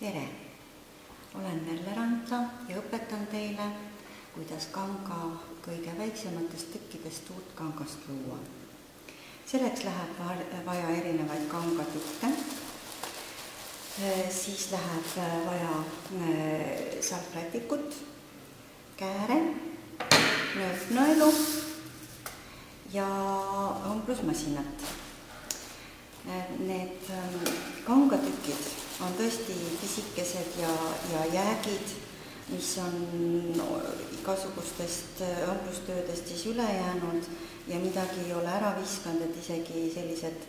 Tere! Olen Merle Randla ja õpetan teile, kuidas kanga kõige väiksematest tükkidest uut kangast luua. Selleks läheb vaja erinevaid kangatükke, siis läheb vaja salvrätikut, kääre, nööpnõelu ja õmblusmasinat. Need kangatükid on tõesti pisikesed ja jäägid, mis on igasugustest õmblustöödest siis üle jäänud ja midagi ei ole ära viskanud, et isegi sellised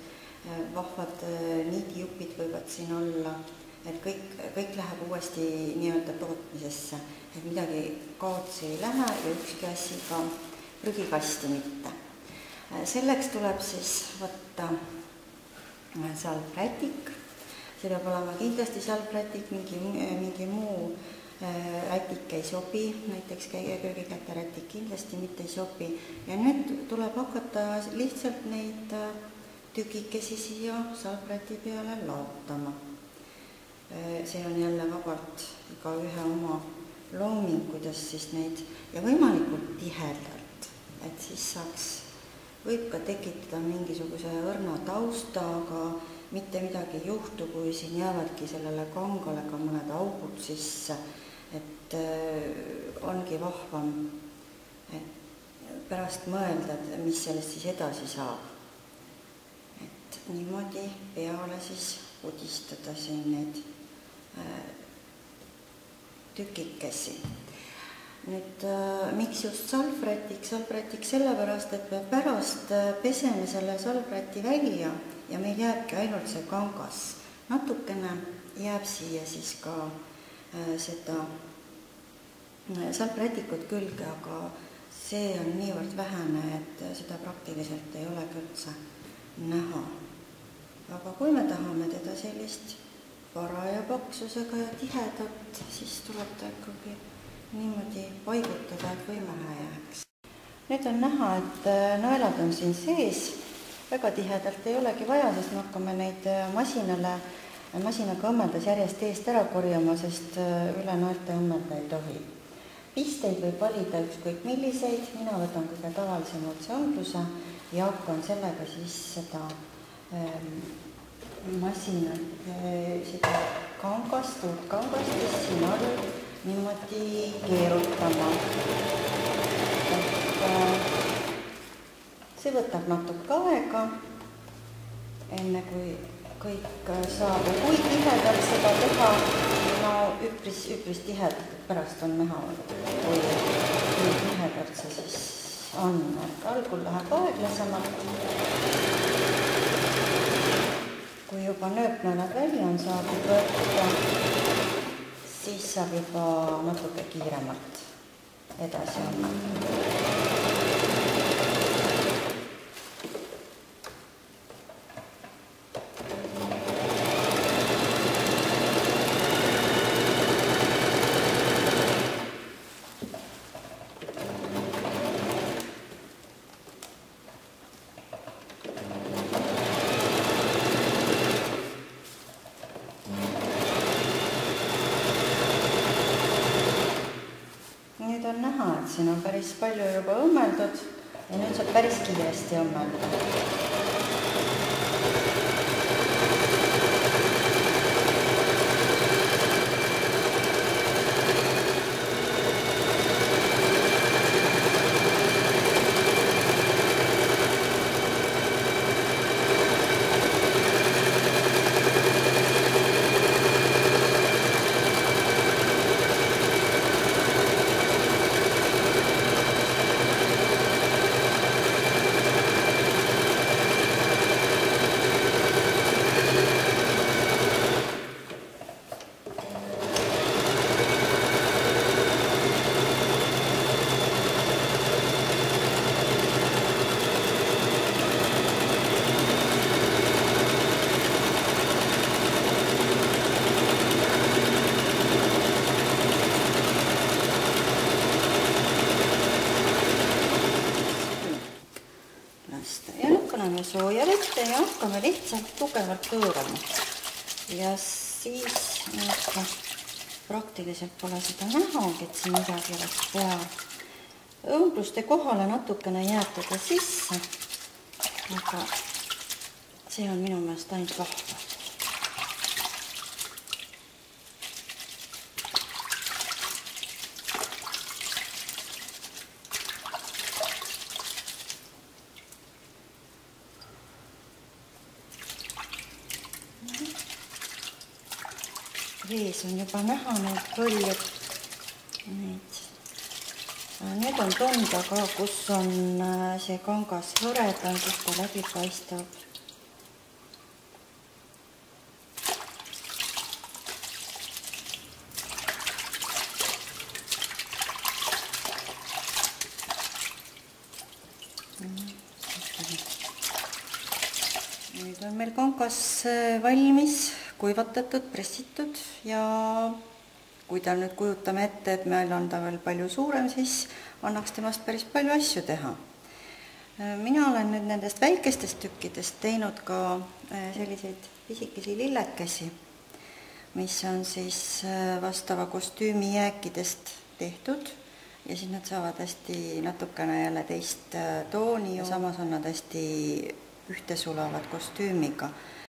vahvad niidijupid võivad siin olla, et kõik läheb uuesti nii-öelda tootmisesse, et midagi kaotsi ei lähe ja ükski asi ka prügikasti mitte. Selleks tuleb siis võtta salvrätik, see peab olema kindlasti salvrätik, mingi muu rätik ei sobi, näiteks köögikäterätik kindlasti mitte ei sobi. Ja nüüd tuleb hakata lihtsalt neid tükikesi siia salvräti peale laotama. See on jälle vabalt igaühe oma looming, kuidas siis neid ja võimalikult tihedalt, et siis võib ka tekitada mingisuguse õrna tausta, aga mitte midagi ei juhtu, kui siin jäävadki sellele kangale ka mõned augud sisse, et ongi vahvam pärast mõelda, mis sellest siis edasi saab. Et niimoodi peale siis udistada siin neid tükikesi. Nüüd, miks just salvrätik? Salvrätik sellepärast, et me pärast peseme selle salvräti välja ja meil jääbki ainult see kangas. Natukene jääb siia siis ka seda salvrätikut külge, aga see on niivõrd vähene, et seda praktiliselt ei ole üldse näha. Aga kui me tahame teda sellist paraja paksusega ja tihedat, siis tuleb ta ikkagi niimoodi paigutada, et võimehe jääks. Nüüd on näha, et nõelad on siin sees. Väga tihedalt ei olegi vaja, sest me hakkame neid masinaga õmmeldes järjest eest ära korjama, sest üle nõelte õmmelda ei tohi. Pisteid võib valida ükskõik milliseid. Mina võtan kõige tavalisema otseõmbluse ja hakkan sellega siis seda masinat, seda kangast, uut kangast, kes siin all niimoodi keerutama. See võtab natuke aega, enne kui kõik saab. Kui tihedalt seda teha, no üpris tihedalt, pärast on näha, kui tihedalt see siis on. Algul läheb aeglasemalt. Kui juba nööpnõelad välja on saadud võtta, siis saab juba natuke kiiremalt edasi olla. Nüüd on näha, et siin on päris palju juba õmmeldud ja nüüd saab päris kiiresti õmmelda. paneme sooja vette ja hakkame lihtsalt tugevalt pöörama. Ja siis praktiliselt pole seda nähagi, et siin midagi oleks peal. Õmbluste kohale natukene jääb teda sisse, aga see on minu meelest ainult vahva. Vees on juba näha need põljud. Need on tunda ka, kus on see kangas hõredam, kus ta läbi paistab. Nüüd on meil kangas valmis, kuivatatud, pressitud ja kui ta nüüd kujutame ette, et meil on ta veel palju suurem, siis annaks temast päris palju asju teha. Mina olen nüüd nendest väikestest tükkidest teinud ka selliseid pisikesi lillekesi, mis on siis vastava kostüümi jääkidest tehtud ja siis nad saavad hästi natukene jälle teist tooni ja samas on nad hästi ühtesulavad kostüümiga.